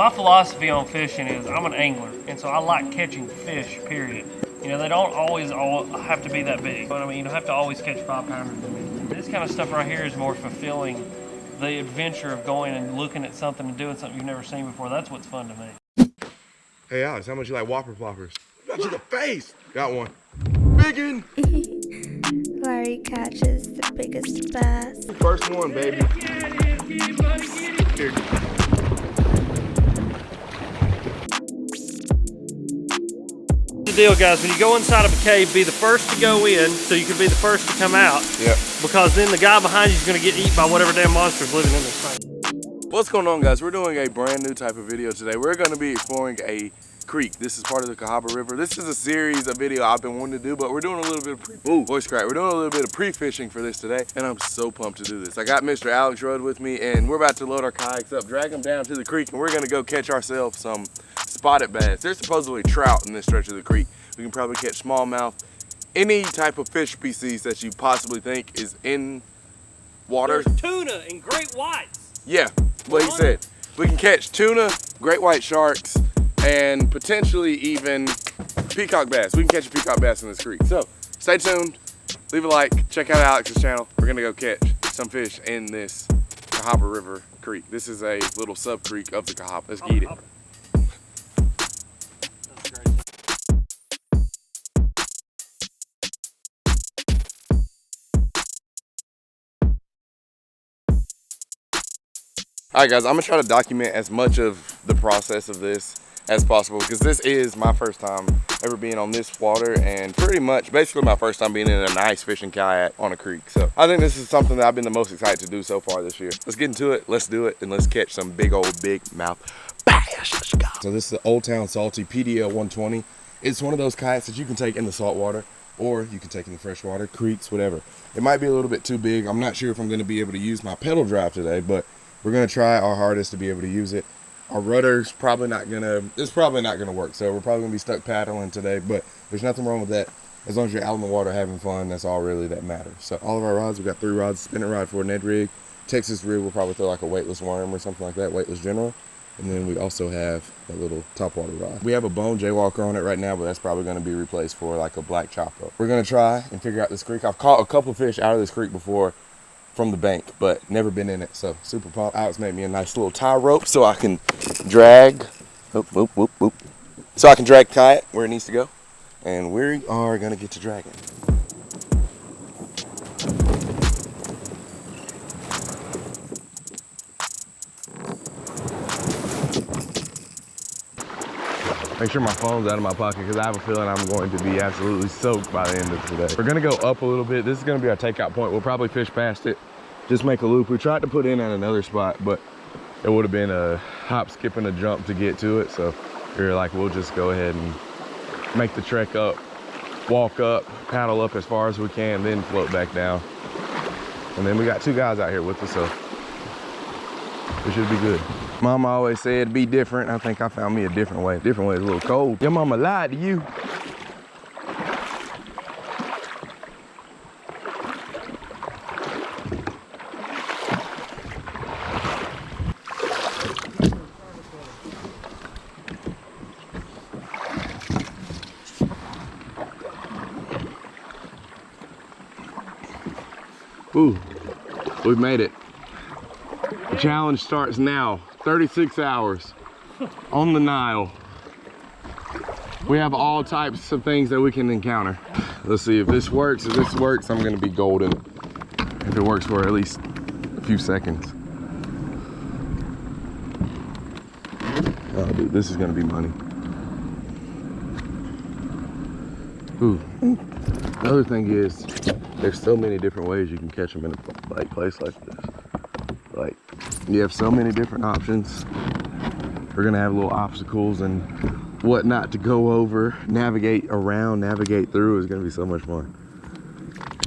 My philosophy on fishing is I'm an angler, and so I like catching fish, period. You know, they don't always have to be that big. But I mean, you don't have to always catch 5-pounders. I mean, this kind of stuff right here is more fulfilling. The adventure of going and looking at something and doing something you've never seen before, that's what's fun to me. Hey Alex, how much you like Whopper Ploppers? Got you the face! Got one. Biggin! Larry catches the biggest bass. First one, baby. Here. The deal, guys, when you go inside of a cave, be the first to go in so you can be the first to come out. Yep. Because then the guy behind you is going to get eaten by whatever damn monster's living in this thing. What's going on, guys? We're doing a brand new type of video today. We're going to be exploring a creek. This is part of the Cahaba River. This is a series of video I've been wanting to do, but we're doing a little bit of voice crack. We're doing a little bit of pre-fishing for this today, and I'm so pumped to do this. I got Mr. Alex Rudd with me, and we're about to load our kayaks up, drag them down to the creek, and we're going to go catch ourselves some spotted bass. There's supposedly trout in this stretch of the creek. We can probably catch smallmouth, any type of fish species that you possibly think is in water. There's tuna and great whites. Yeah, what he said. We can catch tuna, great white sharks, and potentially even peacock bass. We can catch a peacock bass in this creek. So stay tuned, leave a like, check out Alex's channel. We're gonna go catch some fish in this Cahaba River creek. This is a little sub creek of the Cahaba. Let's get it. All right, guys, I'm gonna try to document as much of the process of this as possible because this is my first time ever being on this water and pretty much basically my first time being in a nice fishing kayak on a creek. So I think this is something that I've been the most excited to do so far this year. Let's get into it, let's do it, and let's catch some big mouth bass. Let's go. So this is the Old Town Salty PDL 120. It's one of those kayaks that you can take in the salt water or you can take in the fresh water, creeks, whatever. It might be a little bit too big. I'm not sure if I'm gonna be able to use my pedal drive today, but we're gonna try our hardest to be able to use it. Our rudder's probably not gonna work, so we're probably gonna be stuck paddling today, but there's nothing wrong with that. As long as you're out in the water having fun, that's all really that matters. So all of our rods, we've got 3 rods, spinning rod for a Ned rig. Texas rig, we'll probably throw like a weightless worm or something like that, weightless general. And then we also have a little topwater rod. We have a bone jaywalker on it right now, but that's probably gonna be replaced for like a black chopper. We're gonna try and figure out this creek. I've caught a couple fish out of this creek before from the bank, but never been in it, so super pumped. Alex made me a nice little tie rope so I can drag, so I can drag kayak where it needs to go, and we are gonna get to dragging. Make sure my phone's out of my pocket because I have a feeling I'm going to be absolutely soaked by the end of today. We're gonna go up a little bit. This is gonna be our takeout point. We'll probably fish past it, just make a loop. We tried to put in at another spot, but it would have been a hop, skip, and a jump to get to it. So we were like, we'll just go ahead and make the trek up, walk up, paddle up as far as we can, then float back down. And then we got 2 guys out here with us, so it should be good. Mama always said be different. I think I found me a different way. Different way is a little cold. Your mama lied to you. Ooh, we've made it. The challenge starts now. 36 hours on the Nile. We have all types of things that we can encounter. Let's see if this works. If this works, I'm gonna be golden. If it works for at least a few seconds. Oh, dude, this is gonna be money. Ooh. The other thing is, there's so many different ways you can catch them in a place like this. Like, you have so many different options. We're gonna have little obstacles and whatnot to go over, navigate around, navigate through. Is gonna be so much fun.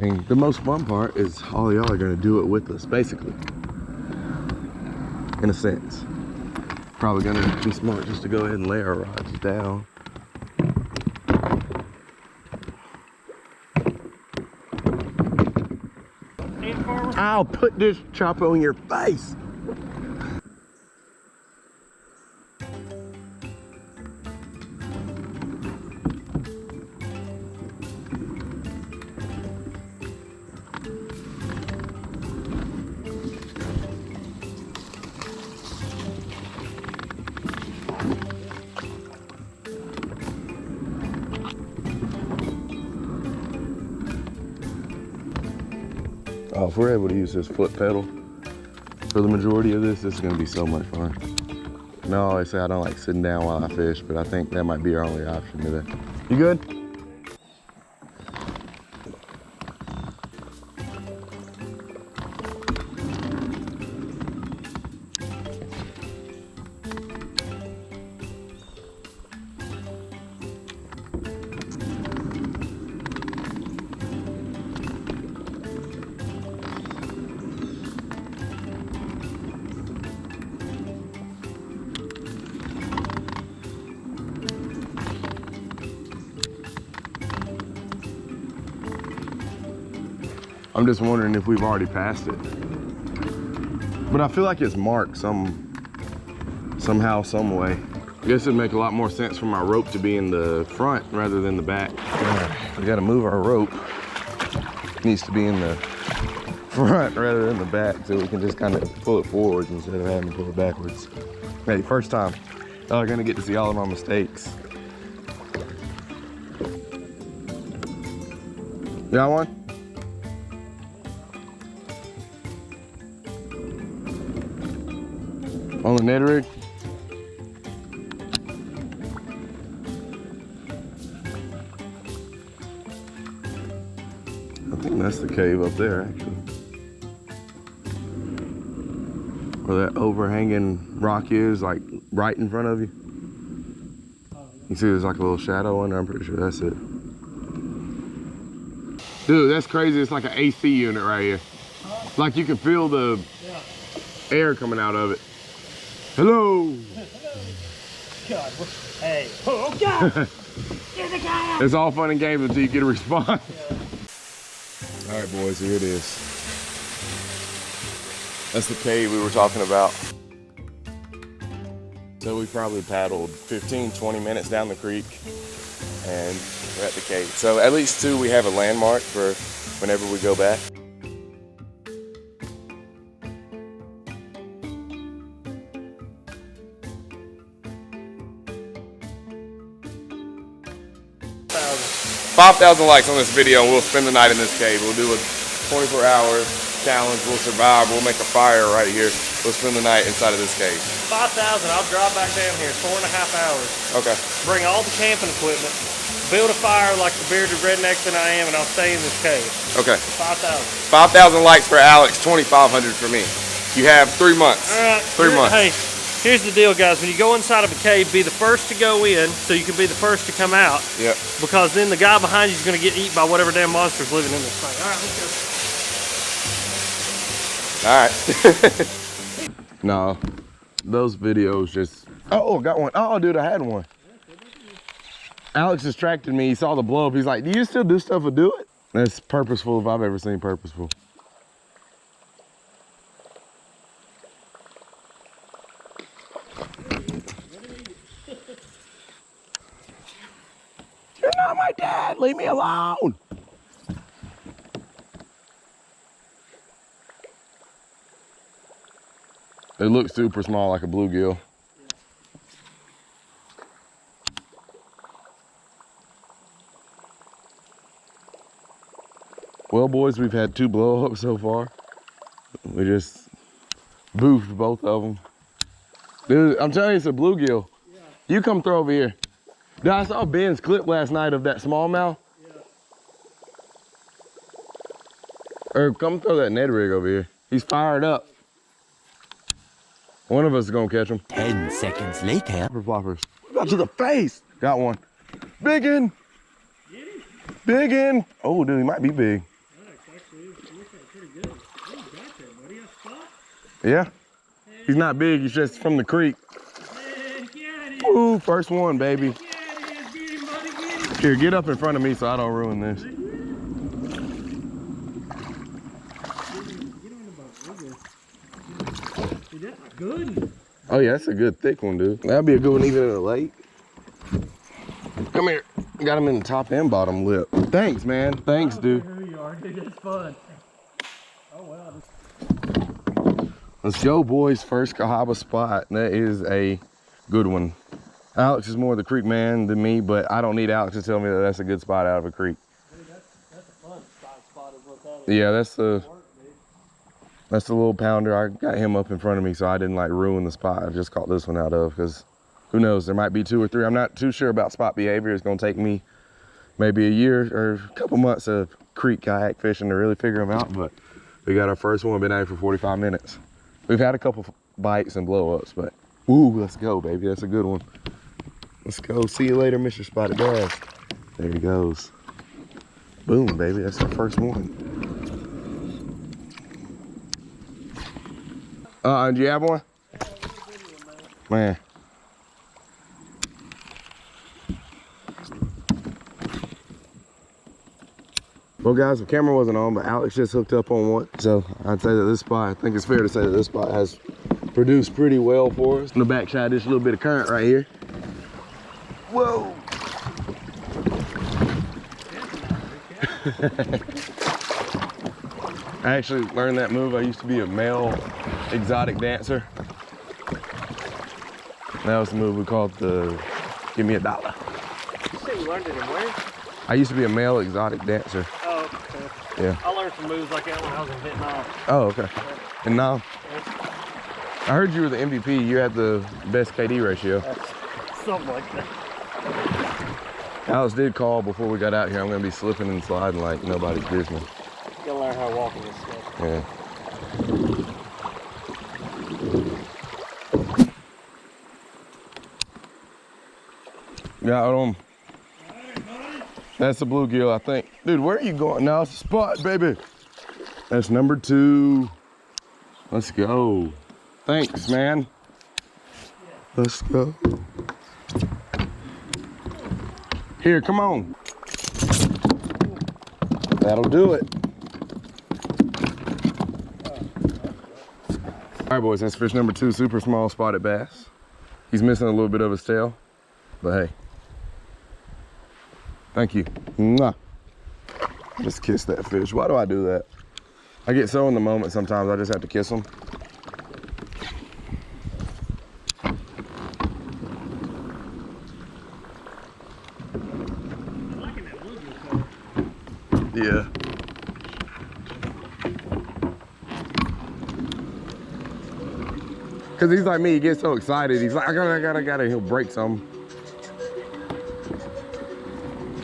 And the most fun part is all y'all are gonna do it with us, basically. In a sense. Probably gonna be smart just to go ahead and lay our rods down. I'll put this chopper on your face. Oh, if we're able to use this foot pedal for the majority of this, this is gonna be so much fun. No, I always say I don't like sitting down while I fish, but I think that might be our only option today. You good? I'm just wondering if we've already passed it. But I feel like it's marked somehow, some way. I guess it'd make a lot more sense for my rope to be in the front rather than the back. We gotta move our rope. It needs to be in the front rather than the back so we can just kind of pull it forwards instead of having to pull it backwards. Hey, first time. Y'all are gonna get to see all of my mistakes. Got one? On the Ned rig? I think that's the cave up there, actually. Where that overhanging rock is, like right in front of you. You see there's like a little shadow under, I'm pretty sure that's it. Dude, that's crazy. It's like an AC unit right here. Like you can feel the air coming out of it. Hello. God, hey. Oh God! There's a guy. It's all fun and games until you get a response. Yeah. All right, boys, here it is. That's the cave we were talking about. So we probably paddled 15, 20 minutes down the creek and we're at the cave. So at least two, we have a landmark for whenever we go back. $5,000 likes on this video and we'll spend the night in this cave. We'll do a 24-hour challenge. We'll survive. We'll make a fire right here. We'll spend the night inside of this cave. 5,000. I'll drive back down here. 4.5 hours. Okay. Bring all the camping equipment. Build a fire like the bearded redneck that I am, and I'll stay in this cave. Okay. 5,000. 5,000 likes for Alex. 2,500 for me. You have 3 months. All right. 3 months. Hey. Here's the deal, guys. When you go inside of a cave, be the first to go in so you can be the first to come out. Yep. Because then the guy behind you is going to get eaten by whatever damn monster's living in this thing. All right, let's go. All right. No, those videos just... Oh, got one. Oh, dude, I had one. Alex distracted me. He saw the blow up. He's like, do you still do stuff or do it? That's purposeful if I've ever seen purposeful. You're not my dad. Leave me alone. It looks super small, like a bluegill. Well, boys, we've had 2 blow-ups so far. We just boofed both of them. Dude, I'm telling you, it's a bluegill. Yeah. You come throw over here. Dude, I saw Ben's clip last night of that smallmouth. Yeah. Or come throw that Ned rig over here. He's fired up. One of us is gonna catch him. 10 seconds later. Floppers. Got to the face. Got one. Biggin. Big in. Oh, dude, he might be big. Yeah. He's not big. He's just from the creek. Ooh, first one, baby. Here, get up in front of me so I don't ruin this. Good. Oh yeah, that's a good thick one, dude. That'd be a good one even in a lake. Come here. Got him in the top and bottom lip. Thanks, man. Thanks, dude. I don't care who you are, dude. It's fun. Oh wow. Let's go, boys. First Cahaba spot. That is a good one. Alex is more the creek man than me, but I don't need Alex to tell me that that's a good spot out of a creek. Dude, that's a fun spot is what that is. Yeah, that's the That's the little pounder. I got him up in front of me so I didn't like ruin the spot I just caught this one out of, because who knows, there might be 2 or 3. I'm not too sure about spot behavior. It's gonna take me maybe a year or a couple months of creek kayak fishing to really figure them out, but we got our first one, been at it for 45 minutes. We've had a couple bites and blow ups, but ooh, let's go, baby. That's a good one. Let's go. See you later, Mr. Spotted Bass. There he goes. Boom, baby. That's our first one. Do you have one? Man. Well, guys, the camera wasn't on, but Alex just hooked up on one. So I'd say that this spot, I think it's fair to say that this spot has produced pretty well for us. On the backside, there's a little bit of current right here. Whoa. I actually learned that move. I used to be a male exotic dancer. That was the move we called the give me $1. You say you learned it in where? I used to be a male exotic dancer. Oh, okay. Yeah. I learned some moves like that when I was in Vietnam. Oh, okay. And now, I heard you were the MVP. You had the best KD ratio. Something like that. Alex did call before we got out here. I'm gonna be slipping and sliding like nobody's business. You gotta learn how to walk in this stuff. Yeah. Got that's the bluegill, I think. Dude, where are you going? Now it's a spot, baby. That's number 2. Let's go. Thanks, man. Let's go. Here, come on. That'll do it. All right, boys, that's fish number 2, super small spotted bass. He's missing a little bit of his tail, but hey. Thank you. Mwah. Just kiss that fish. Why do I do that? I get so in the moment sometimes, I just have to kiss them. Yeah. Cause he's like me, he gets so excited. He's like, I gotta, he'll break some.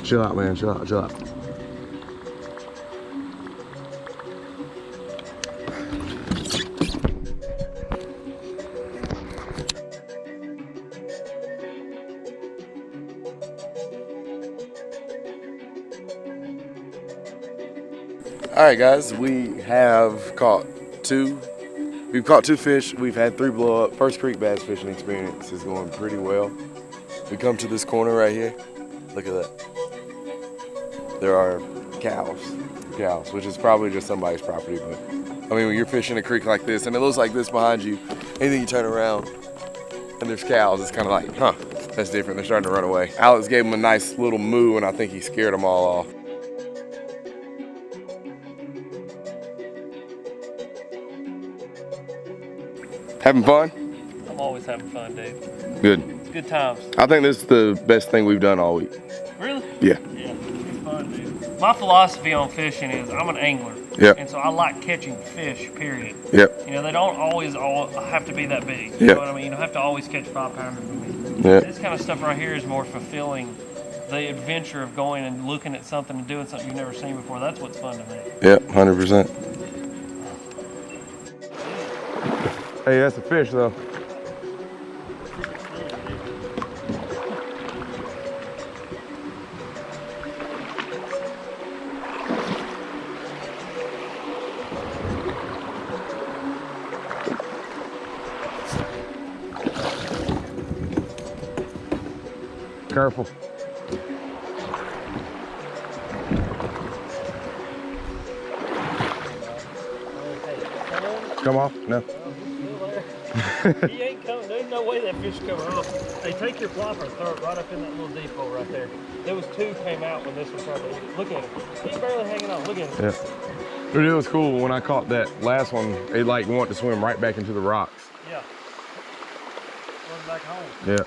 Chill out, man, chill out, chill out. All right, guys, we have caught 2. We've caught 2 fish. We've had 3 blow up. First creek bass fishing experience is going pretty well. We come to this corner right here. Look at that. There are cows, which is probably just somebody's property. But I mean, when you're fishing a creek like this and it looks like this behind you, and then you turn around and there's cows, it's kind of like, huh, that's different. They're starting to run away. Alex gave them a nice little moo, and I think he scared them all off. Having fun? I'm always having fun, Dave. Good. It's good times. I think this is the best thing we've done all week. Really? Yeah. Yeah, it's fun, dude. My philosophy on fishing is I'm an angler. Yep. And so I like catching fish, period. Yep. You know, they don't always all have to be that big. You Yep. know what I mean? You don't have to always catch 5-pounders with me. Yep. This kind of stuff right here is more fulfilling. The adventure of going and looking at something and doing something you've never seen before. That's what's fun to me. Yep, 100%. Hey, that's a fish though. Careful. Come off? No. He ain't coming. There's no way that fish is coming off. They take your flopper and throw it right up in that little depot right there. There was 2 came out when this was trying to eat it. Look at him. He's barely hanging on. Look at him. Yeah. But it was cool when I caught that last one. It like wanted to swim right back into the rocks. Yeah. Going back home. Yeah.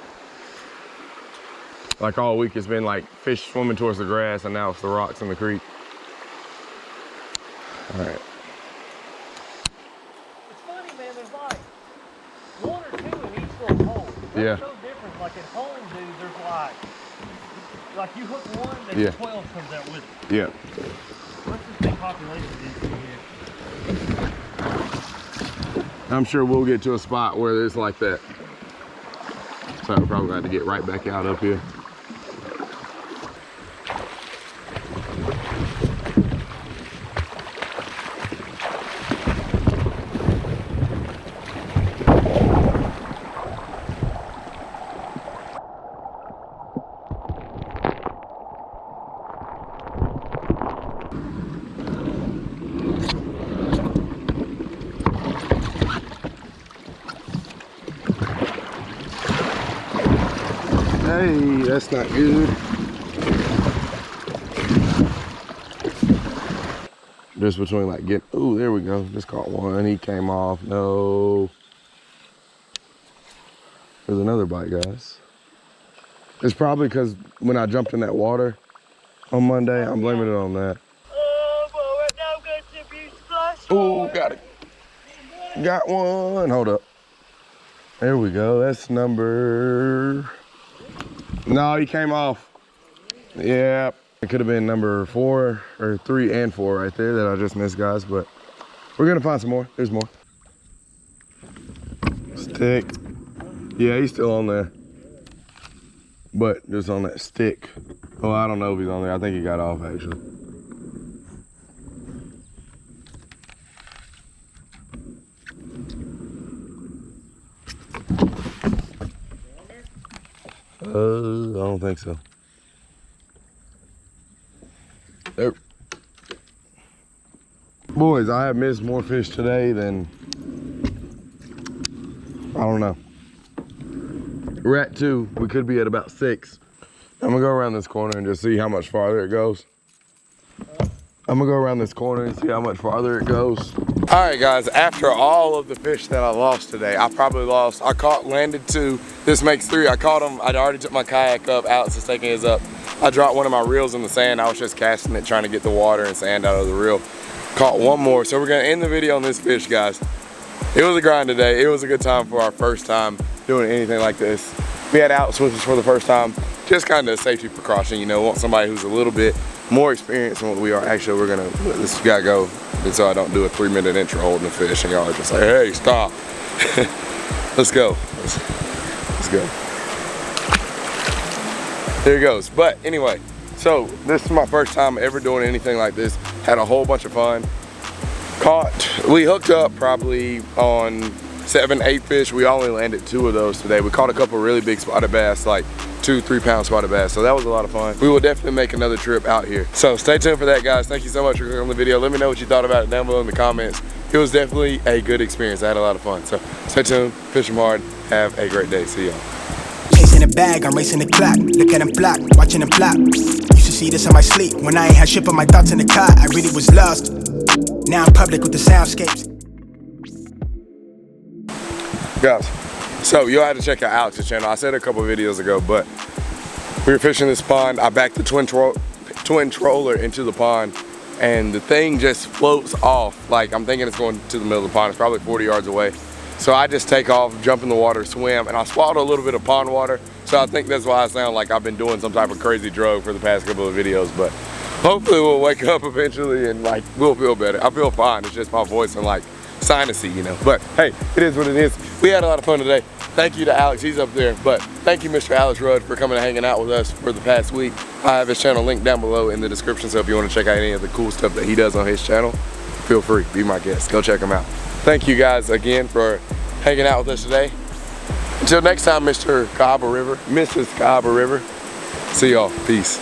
Like all week it's been like fish swimming towards the grass, and now it's the rocks in the creek. All right. Yeah. so different. Like at home, dude, there's like you hook one, then Yeah. 12 comes out with it. Yeah. What's this big population density here? I'm sure we'll get to a spot where it's like that. So we're probably going to have to get right back out up here. Hey, that's not good. Just between like getting, oh, there we go. Just caught one. He came off. No. There's another bite, guys. It's probably because when I jumped in that water on Monday, I'm blaming it on that. Oh, boy, right now I'm going to be splashed. Oh, got it. Got one. Hold up. There we go. That's number. No, he came off. Yeah, it could have been number 4 or 3 and 4 right there that I just missed, guys. But we're gonna find some more. There's more. Stick. Yeah, he's still on there, but just on that stick. Oh, I don't know if he's on there. I think he got off actually. I don't think so. There. Boys, I have missed more fish today than, I don't know. We're at 2, we could be at about 6. I'm gonna go around this corner and just see how much farther it goes. I'm gonna go around this corner and see how much farther it goes. All right, guys, after all of the fish that I lost today, I landed 2. This makes 3. I caught them. I'd already took my kayak up. Alex is taking his up. I dropped one of my reels in the sand. I was just casting it, trying to get the water and sand out of the reel. Caught one more. So we're gonna end the video on this fish, guys. It was a grind today. It was a good time for our first time doing anything like this. We had out switches for the first time. Just kind of a safety precaution, you know, want somebody who's a little bit more experienced than what we are. Actually, we're gonna let this guy go, and so I don't do a 3-minute intro holding the fish and y'all are just like, hey, stop. Let's go. Let's go. There he goes. But anyway, so this is my first time ever doing anything like this. Had a whole bunch of fun. We hooked up probably on 7, 8 fish. We only landed 2 of those today. We caught a couple really big spotted bass, like 2-3 pound spotted bass. So that was a lot of fun. We will definitely make another trip out here. So stay tuned for that, guys. Thank you so much for clicking on the video. Let me know what you thought about it down below in the comments. It was definitely a good experience. I had a lot of fun. So stay tuned, fish them hard. Have a great day. See y'all. Chasing the bag, I'm racing the clock. Look at them block, watching them flop. Used to see this in my sleep. When I ain't had shit but my thoughts in the car, I really was lost. Now I'm public with the soundscapes. Guys, so you'll have to check out Alex's channel. I said it a couple videos ago, but we were fishing this pond. I backed the twin troller into the pond, and the thing just floats off. Like, I'm thinking it's going to the middle of the pond. It's probably 40 yards away. So I just take off, jump in the water, swim, and I swallowed a little bit of pond water. So I think that's why I sound like I've been doing some type of crazy drug for the past couple of videos. But hopefully we'll wake up eventually and like we'll feel better. I feel fine. It's just my voice and like sinusy, you know. But hey, it is what it is. We had a lot of fun today. Thank you to Alex, he's up there. But thank you, Mr. Alex Rudd, for coming and hanging out with us for the past week. I have his channel linked down below in the description, so if you want to check out any of the cool stuff that he does on his channel, feel free, be my guest. Go check him out. Thank you guys again for hanging out with us today. Until next time, Mr. Cahaba River, Mrs. Cahaba River. See y'all. Peace.